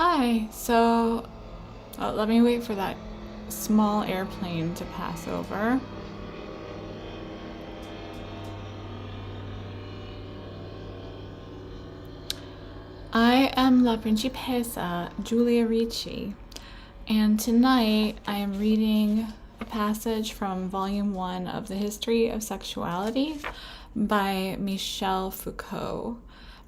Hi, let me wait for that small airplane to pass over. I am La Principessa Giulia Ricci, and tonight I am reading a passage from Volume 1 of The History of Sexuality by Michel Foucault.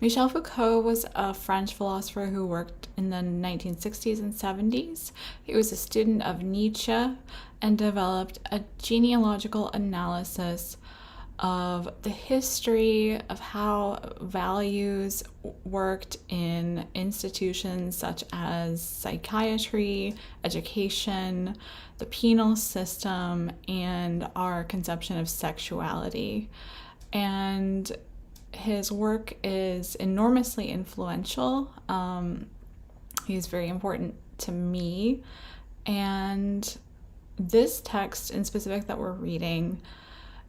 Michel Foucault was a French philosopher who worked in the 1960s and 70s. He was a student of Nietzsche and developed a genealogical analysis of the history of how values worked in institutions such as psychiatry, education, the penal system, and our conception of sexuality. And his work is enormously influential. He's very important to me. And this text in specific that we're reading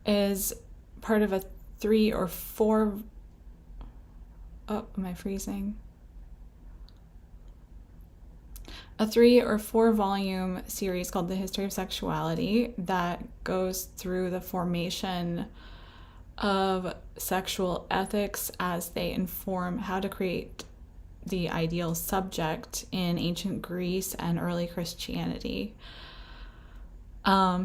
is part of a 3 or 4 oh, am I freezing? A 3 or 4 volume series called The History of Sexuality that goes through the formation of sexual ethics as they inform how to create the ideal subject in ancient Greece and early Christianity.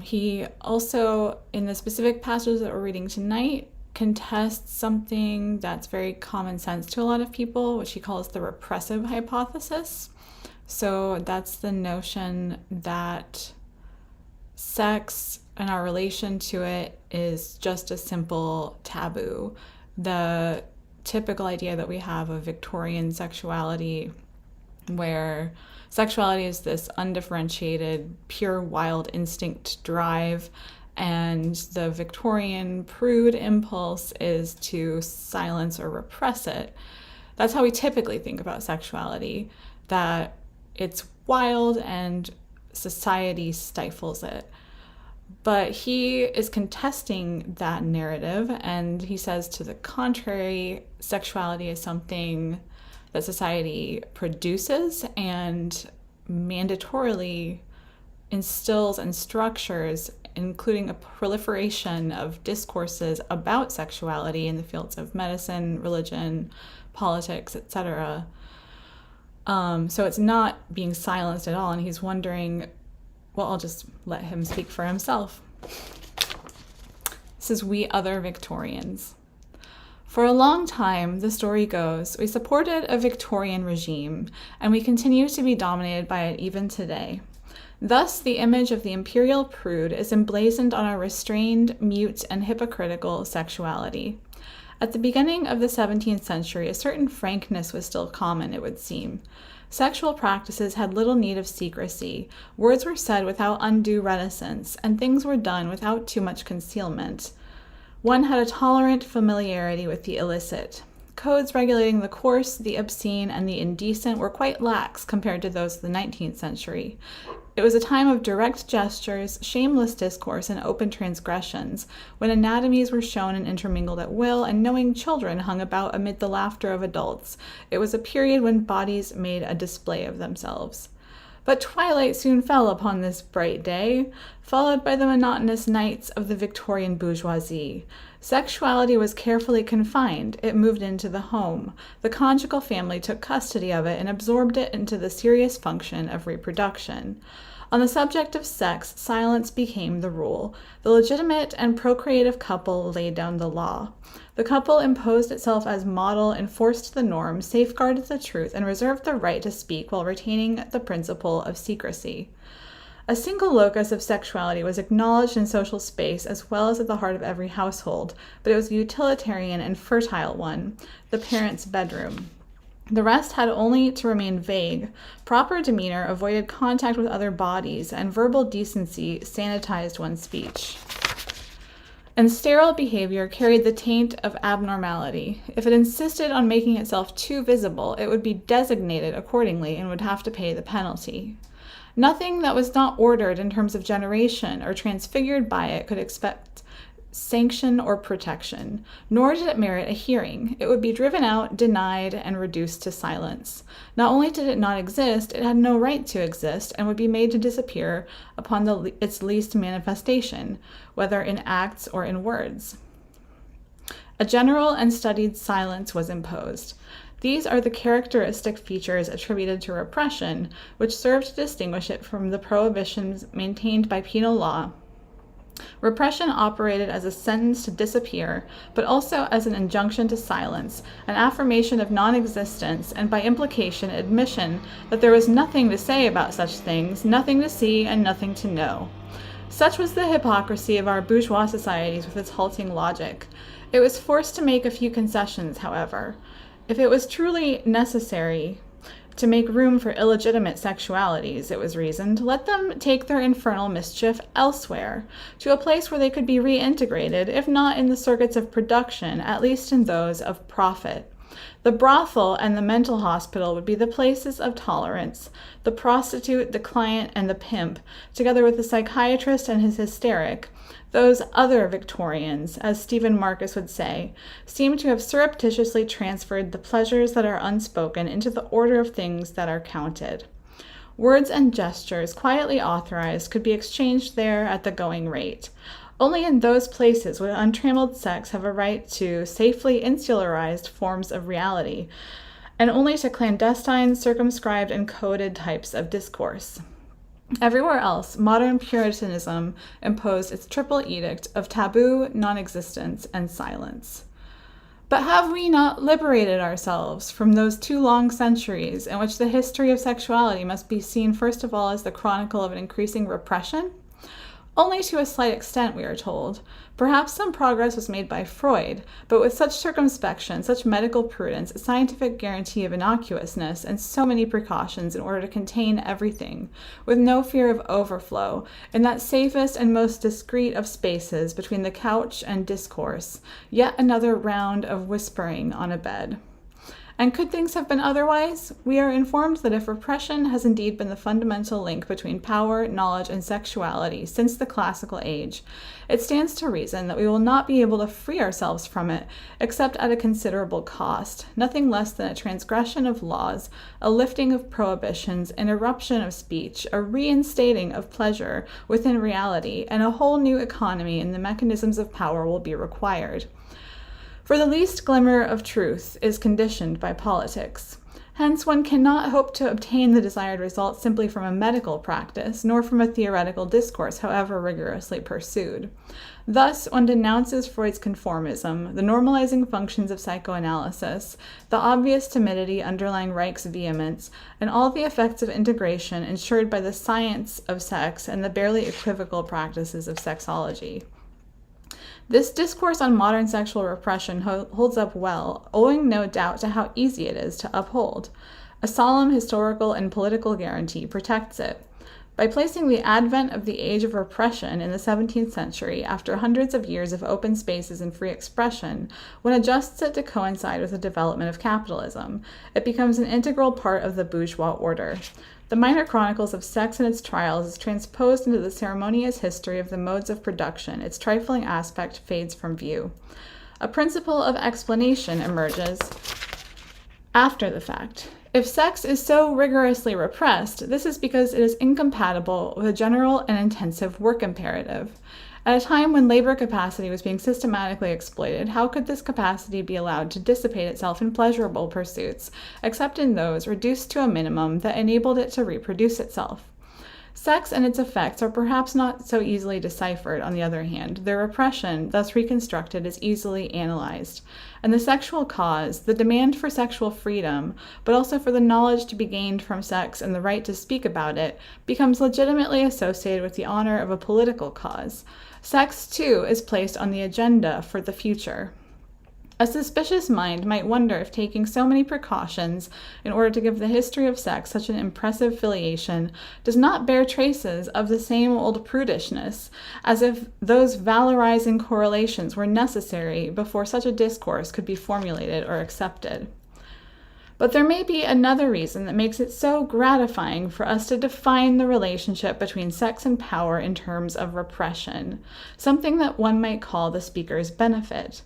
He also, in the specific passage that we're reading tonight, contests something that's very common sense to a lot of people, which he calls the repressive hypothesis. So that's the notion that sex and our relation to it is just a simple taboo. The typical idea that we have of Victorian sexuality, where sexuality is this undifferentiated, pure wild instinct drive, and the Victorian prude impulse is to silence or repress it. That's how we typically think about sexuality, that it's wild and society stifles it. But he is contesting that narrative, and he says to the contrary, sexuality is something that society produces and mandatorily instills and structures, including a proliferation of discourses about sexuality in the fields of medicine, religion, politics, etc. So it's not being silenced at all, and he's wondering, well, I'll just let him speak for himself. This is We Other Victorians. For a long time, the story goes, we supported a Victorian regime, and we continue to be dominated by it even today. Thus, the image of the imperial prude is emblazoned on our restrained, mute, and hypocritical sexuality. At the beginning of the 17th century, a certain frankness was still common, it would seem. Sexual practices had little need of secrecy, words were said without undue reticence, and things were done without too much concealment. One had a tolerant familiarity with the illicit. Codes regulating the coarse, the obscene, and the indecent were quite lax compared to those of the 19th century. It was a time of direct gestures, shameless discourse, and open transgressions, when anatomies were shown and intermingled at will, and knowing children hung about amid the laughter of adults. It was a period when bodies made a display of themselves. But twilight soon fell upon this bright day, followed by the monotonous nights of the Victorian bourgeoisie. Sexuality was carefully confined. It moved into the home. The conjugal family took custody of it and absorbed it into the serious function of reproduction. On the subject of sex, silence became the rule. The legitimate and procreative couple laid down the law. The couple imposed itself as model, enforced the norm, safeguarded the truth, and reserved the right to speak while retaining the principle of secrecy. A single locus of sexuality was acknowledged in social space as well as at the heart of every household, but it was a utilitarian and fertile one, the parents' bedroom. The rest had only to remain vague. Proper demeanor avoided contact with other bodies, and verbal decency sanitized one's speech. And sterile behavior carried the taint of abnormality. If it insisted on making itself too visible, it would be designated accordingly and would have to pay the penalty. Nothing that was not ordered in terms of generation or transfigured by it could sanction or protection, nor did it merit a hearing. It would be driven out, denied, and reduced to silence. Not only did it not exist, it had no right to exist, and would be made to disappear upon its least manifestation, whether in acts or in words. A general and studied silence was imposed. These are the characteristic features attributed to repression, which serve to distinguish it from the prohibitions maintained by penal law. Repression operated as a sentence to disappear, but also as an injunction to silence, an affirmation of non-existence, and by implication admission that there was nothing to say about such things, nothing to see, and nothing to know. Such was the hypocrisy of our bourgeois societies with its halting logic. It was forced to make a few concessions, however. If it was truly necessary to make room for illegitimate sexualities, it was reasoned, let them take their infernal mischief elsewhere, to a place where they could be reintegrated, if not in the circuits of production, at least in those of profit. The brothel and the mental hospital would be the places of tolerance. The prostitute, the client, and the pimp, together with the psychiatrist and his hysteric, those other Victorians, as Stephen Marcus would say, seem to have surreptitiously transferred the pleasures that are unspoken into the order of things that are counted. Words and gestures, quietly authorized, could be exchanged there at the going rate. Only in those places would untrammeled sex have a right to safely insularized forms of reality, and only to clandestine, circumscribed, and coded types of discourse. Everywhere else, modern Puritanism imposed its triple edict of taboo, non-existence, and silence. But have we not liberated ourselves from those 2 long centuries in which the history of sexuality must be seen first of all as the chronicle of an increasing repression? Only to a slight extent, we are told. Perhaps some progress was made by Freud, but with such circumspection, such medical prudence, a scientific guarantee of innocuousness, and so many precautions in order to contain everything, with no fear of overflow, in that safest and most discreet of spaces between the couch and discourse, yet another round of whispering on a bed. And could things have been otherwise? We are informed that if repression has indeed been the fundamental link between power, knowledge, and sexuality since the classical age, it stands to reason that we will not be able to free ourselves from it except at a considerable cost, nothing less than a transgression of laws, a lifting of prohibitions, an eruption of speech, a reinstating of pleasure within reality, and a whole new economy in the mechanisms of power will be required. For the least glimmer of truth is conditioned by politics. Hence, one cannot hope to obtain the desired result simply from a medical practice, nor from a theoretical discourse, however rigorously pursued. Thus, one denounces Freud's conformism, the normalizing functions of psychoanalysis, the obvious timidity underlying Reich's vehemence, and all the effects of integration ensured by the science of sex and the barely equivocal practices of sexology. This discourse on modern sexual repression holds up well, owing no doubt to how easy it is to uphold. A solemn historical and political guarantee protects it. By placing the advent of the age of repression in the 17th century, after hundreds of years of open spaces and free expression, one adjusts it to coincide with the development of capitalism. It becomes an integral part of the bourgeois order. The minor chronicles of sex and its trials is transposed into the ceremonious history of the modes of production. Its trifling aspect fades from view. A principle of explanation emerges after the fact. If sex is so rigorously repressed, this is because it is incompatible with a general and intensive work imperative. At a time when labor capacity was being systematically exploited, how could this capacity be allowed to dissipate itself in pleasurable pursuits, except in those reduced to a minimum that enabled it to reproduce itself? Sex and its effects are perhaps not so easily deciphered, on the other hand. Their repression, thus reconstructed, is easily analyzed. And the sexual cause, the demand for sexual freedom, but also for the knowledge to be gained from sex and the right to speak about it, becomes legitimately associated with the honor of a political cause. Sex, too, is placed on the agenda for the future. A suspicious mind might wonder if taking so many precautions in order to give the history of sex such an impressive filiation does not bear traces of the same old prudishness, as if those valorizing correlations were necessary before such a discourse could be formulated or accepted. But there may be another reason that makes it so gratifying for us to define the relationship between sex and power in terms of repression, something that one might call the speaker's benefit.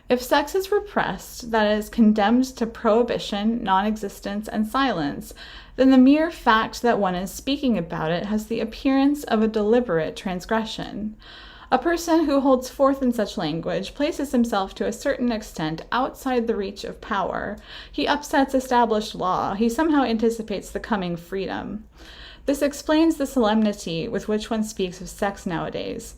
If sex is repressed, that is, condemned to prohibition, non-existence, and silence, then the mere fact that one is speaking about it has the appearance of a deliberate transgression. A person who holds forth in such language places himself to a certain extent outside the reach of power. He upsets established law. He somehow anticipates the coming freedom. This explains the solemnity with which one speaks of sex nowadays.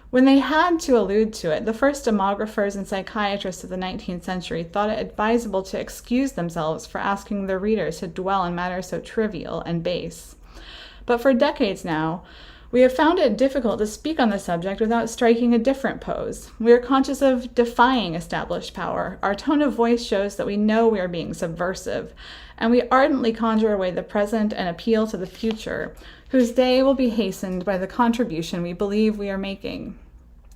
When they had to allude to it, the first demographers and psychiatrists of the 19th century thought it advisable to excuse themselves for asking their readers to dwell on matters so trivial and base. But for decades now, we have found it difficult to speak on the subject without striking a different pose. We are conscious of defying established power. Our tone of voice shows that we know we are being subversive, and we ardently conjure away the present and appeal to the future, whose day will be hastened by the contribution we believe we are making.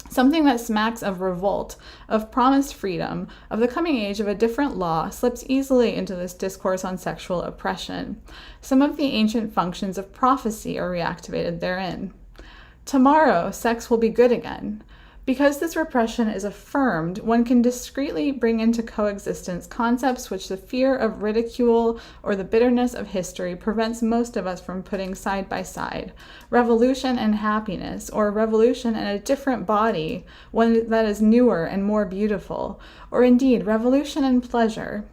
Something that smacks of revolt, of promised freedom, of the coming age of a different law slips easily into this discourse on sexual oppression. Some of the ancient functions of prophecy are reactivated therein. Tomorrow, sex will be good again. Because this repression is affirmed, one can discreetly bring into coexistence concepts which the fear of ridicule or the bitterness of history prevents most of us from putting side by side. Revolution and happiness, or revolution in a different body, one that is newer and more beautiful, or indeed revolution and pleasure.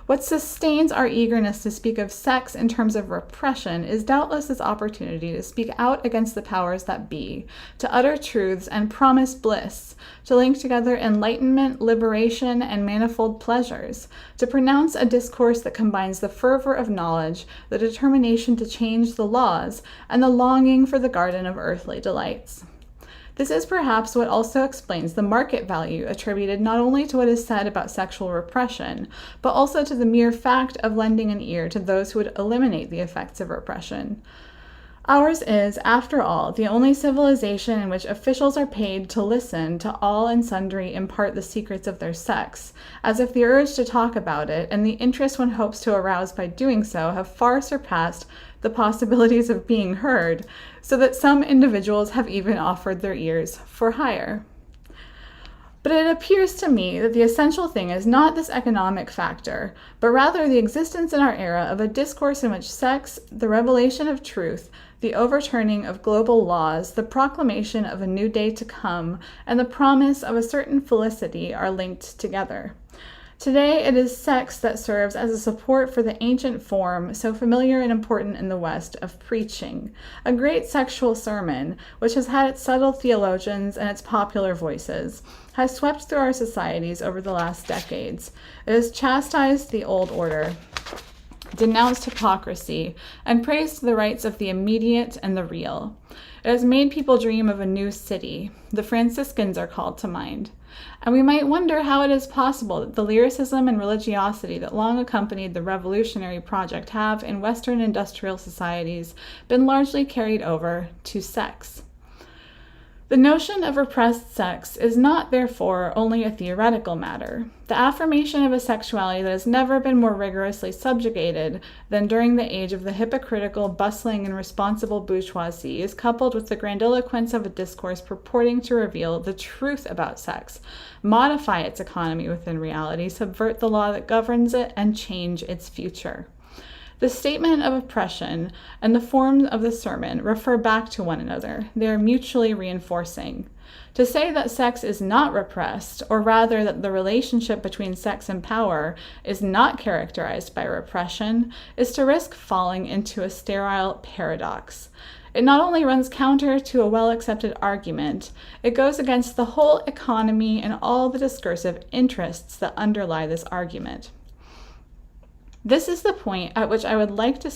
What sustains our eagerness to speak of sex in terms of repression is doubtless this opportunity to speak out against the powers that be, to utter truths and promise bliss, to link together enlightenment, liberation, and manifold pleasures, to pronounce a discourse that combines the fervor of knowledge, the determination to change the laws, and the longing for the garden of earthly delights. This is perhaps what also explains the market value attributed not only to what is said about sexual repression, but also to the mere fact of lending an ear to those who would eliminate the effects of repression. Ours is, after all, the only civilization in which officials are paid to listen to all and sundry impart the secrets of their sex, as if the urge to talk about it and the interest one hopes to arouse by doing so have far surpassed the possibilities of being heard, so that some individuals have even offered their ears for hire. But it appears to me that the essential thing is not this economic factor, but rather the existence in our era of a discourse in which sex, the revelation of truth, the overturning of global laws, the proclamation of a new day to come, and the promise of a certain felicity are linked together. Today, it is sex that serves as a support for the ancient form, so familiar and important in the West, of preaching, a great sexual sermon, which has had its subtle theologians and its popular voices, has swept through our societies over the last decades. It has chastised the old order, denounced hypocrisy, and praised the rights of the immediate and the real. It has made people dream of a new city. The Franciscans are called to mind. And we might wonder how it is possible that the lyricism and religiosity that long accompanied the revolutionary project have, in Western industrial societies, been largely carried over to sex. The notion of repressed sex is not, therefore, only a theoretical matter. The affirmation of a sexuality that has never been more rigorously subjugated than during the age of the hypocritical, bustling, and responsible bourgeoisie is coupled with the grandiloquence of a discourse purporting to reveal the truth about sex, modify its economy within reality, subvert the law that governs it, and change its future. The statement of oppression and the form of the sermon refer back to one another. They are mutually reinforcing. To say that sex is not repressed, or rather that the relationship between sex and power is not characterized by repression, is to risk falling into a sterile paradox. It not only runs counter to a well-accepted argument, it goes against the whole economy and all the discursive interests that underlie this argument. This is the point at which I would like to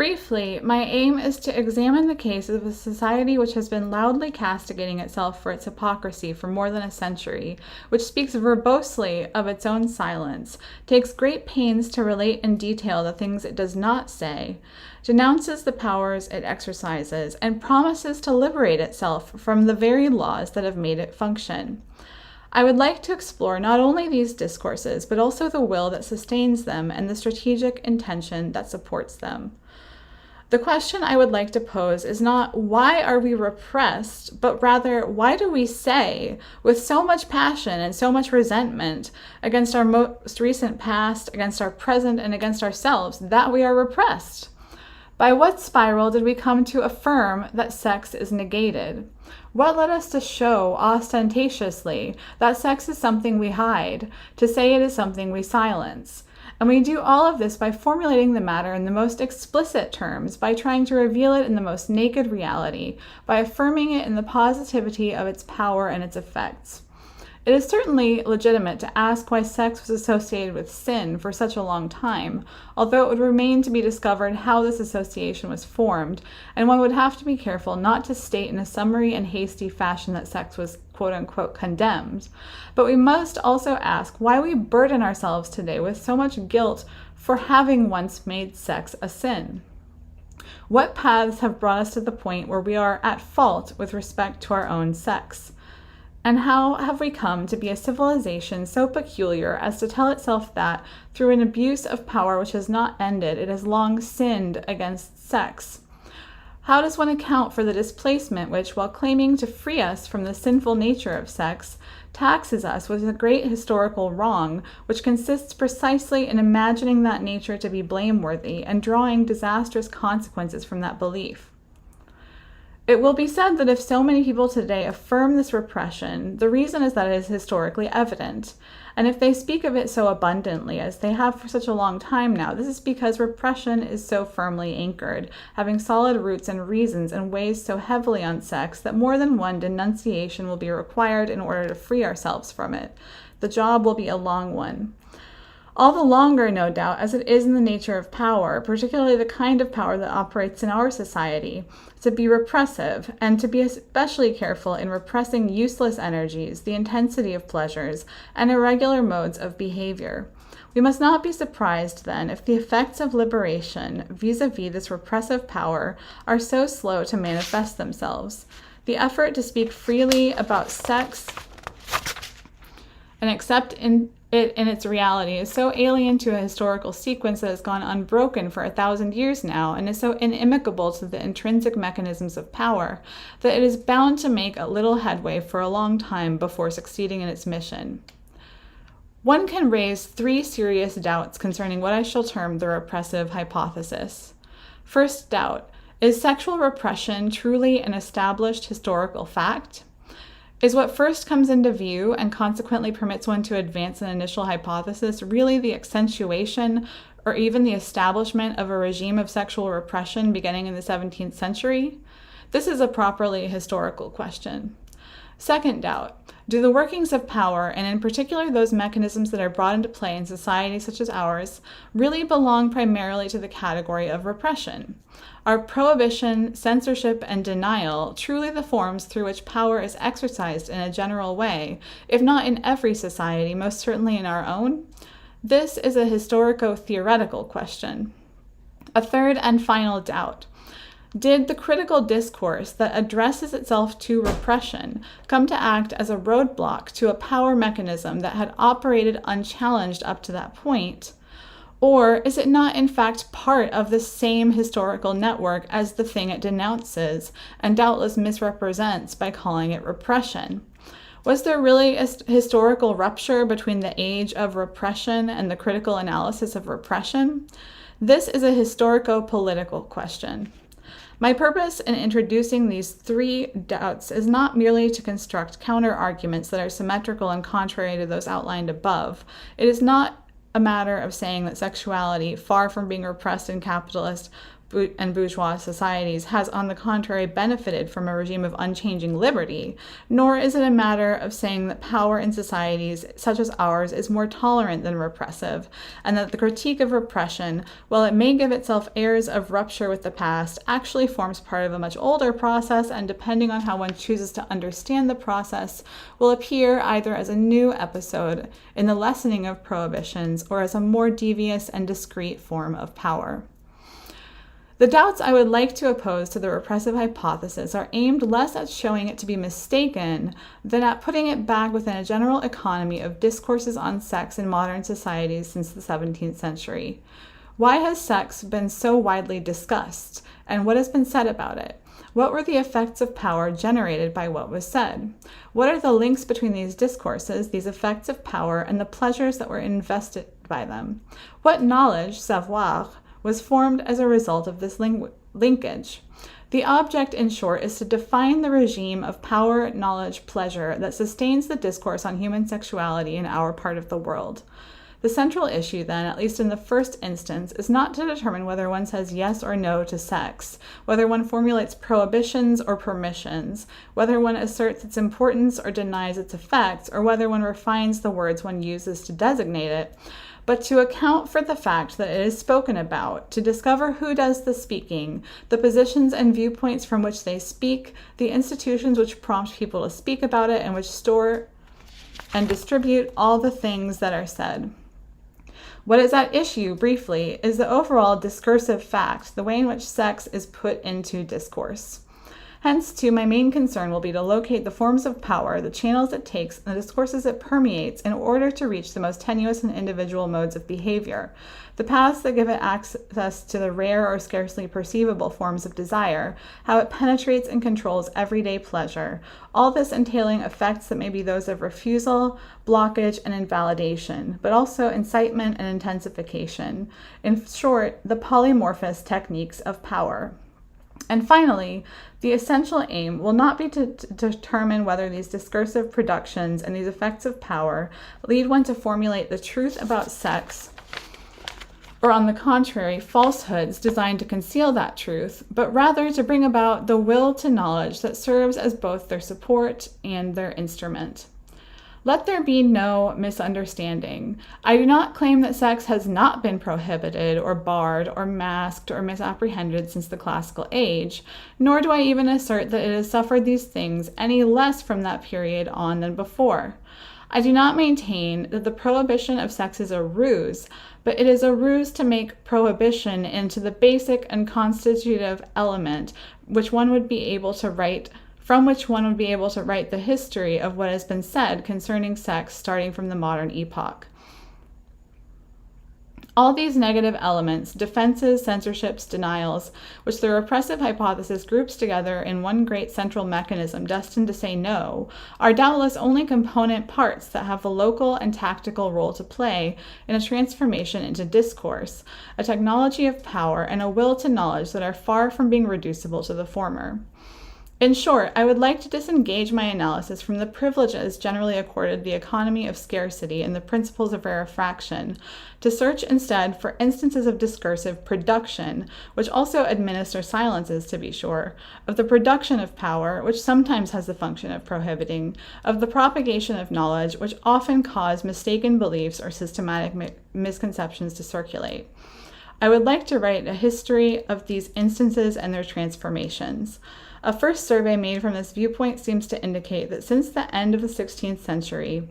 Briefly, my aim is to examine the case of a society which has been loudly castigating itself for its hypocrisy for more than a century, which speaks verbosely of its own silence, takes great pains to relate in detail the things it does not say, denounces the powers it exercises, and promises to liberate itself from the very laws that have made it function. I would like to explore not only these discourses, but also the will that sustains them and the strategic intention that supports them. The question I would like to pose is not why are we repressed, but rather why do we say with so much passion and so much resentment against our most recent past, against our present, and against ourselves that we are repressed? By what spiral did we come to affirm that sex is negated? What led us to show ostentatiously that sex is something we hide, to say it is something we silence? And we do all of this by formulating the matter in the most explicit terms, by trying to reveal it in the most naked reality, by affirming it in the positivity of its power and its effects. It is certainly legitimate to ask why sex was associated with sin for such a long time, although it would remain to be discovered how this association was formed, and one would have to be careful not to state in a summary and hasty fashion that sex was quote-unquote condemned. But we must also ask why we burden ourselves today with so much guilt for having once made sex a sin. What paths have brought us to the point where we are at fault with respect to our own sex? And how have we come to be a civilization so peculiar as to tell itself that, through an abuse of power which has not ended, it has long sinned against sex? How does one account for the displacement which, while claiming to free us from the sinful nature of sex, taxes us with a great historical wrong, which consists precisely in imagining that nature to be blameworthy and drawing disastrous consequences from that belief? It will be said that if so many people today affirm this repression, the reason is that it is historically evident. And if they speak of it so abundantly as they have for such a long time now, this is because repression is so firmly anchored, having solid roots and reasons and weighs so heavily on sex that more than one denunciation will be required in order to free ourselves from it. The job will be a long one. All the longer, no doubt, as it is in the nature of power, particularly the kind of power that operates in our society, to be repressive, and to be especially careful in repressing useless energies, the intensity of pleasures, and irregular modes of behavior. We must not be surprised, then, if the effects of liberation vis-a-vis this repressive power are so slow to manifest themselves. The effort to speak freely about sex and accept it in its reality is so alien to a historical sequence that has gone unbroken for 1,000 years now and is so inimical to the intrinsic mechanisms of power that it is bound to make a little headway for a long time before succeeding in its mission. One can raise 3 serious doubts concerning what I shall term the repressive hypothesis. First doubt, is sexual repression truly an established historical fact? Is what first comes into view and consequently permits one to advance an initial hypothesis really the accentuation or even the establishment of a regime of sexual repression beginning in the 17th century? This is a properly historical question. Second doubt, do the workings of power, and in particular those mechanisms that are brought into play in societies such as ours, really belong primarily to the category of repression? Are prohibition, censorship, and denial truly the forms through which power is exercised in a general way, if not in every society, most certainly in our own? This is a historico-theoretical question. A third and final doubt. Did the critical discourse that addresses itself to repression come to act as a roadblock to a power mechanism that had operated unchallenged up to that point? Or is it not in fact part of the same historical network as the thing it denounces and doubtless misrepresents by calling it repression? Was there really a historical rupture between the age of repression and the critical analysis of repression? This is a historico-political question. My purpose in introducing these 3 doubts is not merely to construct counter-arguments that are symmetrical and contrary to those outlined above. It is not a matter of saying that sexuality, far from being repressed in capitalist and bourgeois societies has, on the contrary, benefited from a regime of unchanging liberty, nor is it a matter of saying that power in societies such as ours is more tolerant than repressive, and that the critique of repression, while it may give itself airs of rupture with the past, actually forms part of a much older process, and depending on how one chooses to understand the process, will appear either as a new episode in the lessening of prohibitions or as a more devious and discrete form of power. The doubts I would like to oppose to the repressive hypothesis are aimed less at showing it to be mistaken than at putting it back within a general economy of discourses on sex in modern societies since the 17th century. Why has sex been so widely discussed, and what has been said about it? What were the effects of power generated by what was said? What are the links between these discourses, these effects of power, and the pleasures that were invested by them? What knowledge, savoir, was formed as a result of this linkage? The object, in short, is to define the regime of power, knowledge, pleasure that sustains the discourse on human sexuality in our part of the world. The central issue, then, at least in the first instance, is not to determine whether one says yes or no to sex, whether one formulates prohibitions or permissions, whether one asserts its importance or denies its effects, or whether one refines the words one uses to designate it, but to account for the fact that it is spoken about, to discover who does the speaking, the positions and viewpoints from which they speak, the institutions which prompt people to speak about it and which store and distribute all the things that are said. What is at issue, briefly, is the overall discursive fact, the way in which sex is put into discourse. Hence, too, my main concern will be to locate the forms of power, the channels it takes, and the discourses it permeates in order to reach the most tenuous and individual modes of behavior, the paths that give it access to the rare or scarcely perceivable forms of desire, how it penetrates and controls everyday pleasure, all this entailing effects that may be those of refusal, blockage, and invalidation, but also incitement and intensification. In short, the polymorphous techniques of power. And finally, the essential aim will not be to determine whether these discursive productions and these effects of power lead one to formulate the truth about sex, or on the contrary, falsehoods designed to conceal that truth, but rather to bring about the will to knowledge that serves as both their support and their instrument. Let there be no misunderstanding. I do not claim that sex has not been prohibited or barred or masked or misapprehended since the classical age, nor do I even assert that it has suffered these things any less from that period on than before. I do not maintain that the prohibition of sex is a ruse, but it is a ruse to make prohibition into the basic and constitutive element from which one would be able to write the history of what has been said concerning sex starting from the modern epoch. All these negative elements, defenses, censorships, denials, which the repressive hypothesis groups together in one great central mechanism destined to say no, are doubtless only component parts that have a local and tactical role to play in a transformation into discourse, a technology of power, and a will to knowledge that are far from being reducible to the former. In short, I would like to disengage my analysis from the privileges generally accorded the economy of scarcity and the principles of rarefaction, to search instead for instances of discursive production, which also administer silences, to be sure, of the production of power, which sometimes has the function of prohibiting, of the propagation of knowledge, which often cause mistaken beliefs or systematic misconceptions to circulate. I would like to write a history of these instances and their transformations. A first survey made from this viewpoint seems to indicate that since the end of the 16th century,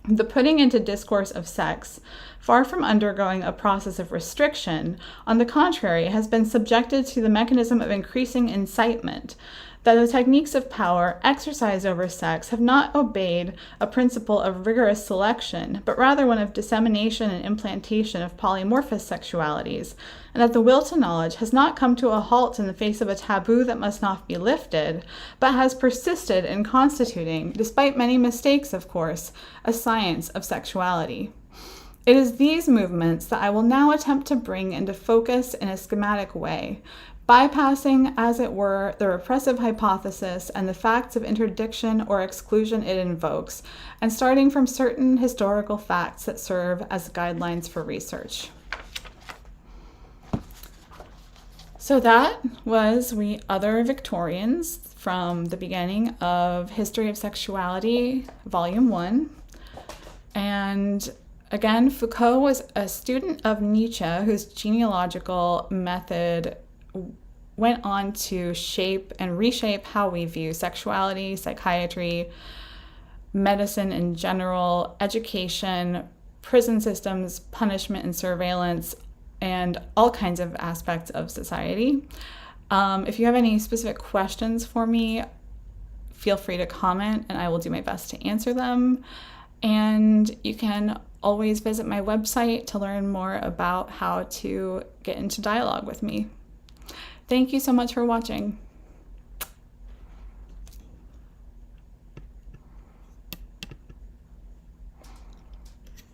the putting into discourse of sex, far from undergoing a process of restriction, on the contrary, has been subjected to the mechanism of increasing incitement, that the techniques of power exercised over sex have not obeyed a principle of rigorous selection, but rather one of dissemination and implantation of polymorphous sexualities, and that the will to knowledge has not come to a halt in the face of a taboo that must not be lifted, but has persisted in constituting, despite many mistakes, of course, a science of sexuality. It is these movements that I will now attempt to bring into focus in a schematic way, bypassing, as it were, the repressive hypothesis and the facts of interdiction or exclusion it invokes, and starting from certain historical facts that serve as guidelines for research. So that was We Other Victorians from the beginning of History of Sexuality, Volume 1. And again, Foucault was a student of Nietzsche whose genealogical method went on to shape and reshape how we view sexuality, psychiatry, medicine in general, education, prison systems, punishment and surveillance, and all kinds of aspects of society. If you have any specific questions for me, feel free to comment and I will do my best to answer them. And you can always visit my website to learn more about how to get into dialogue with me. Thank you so much for watching.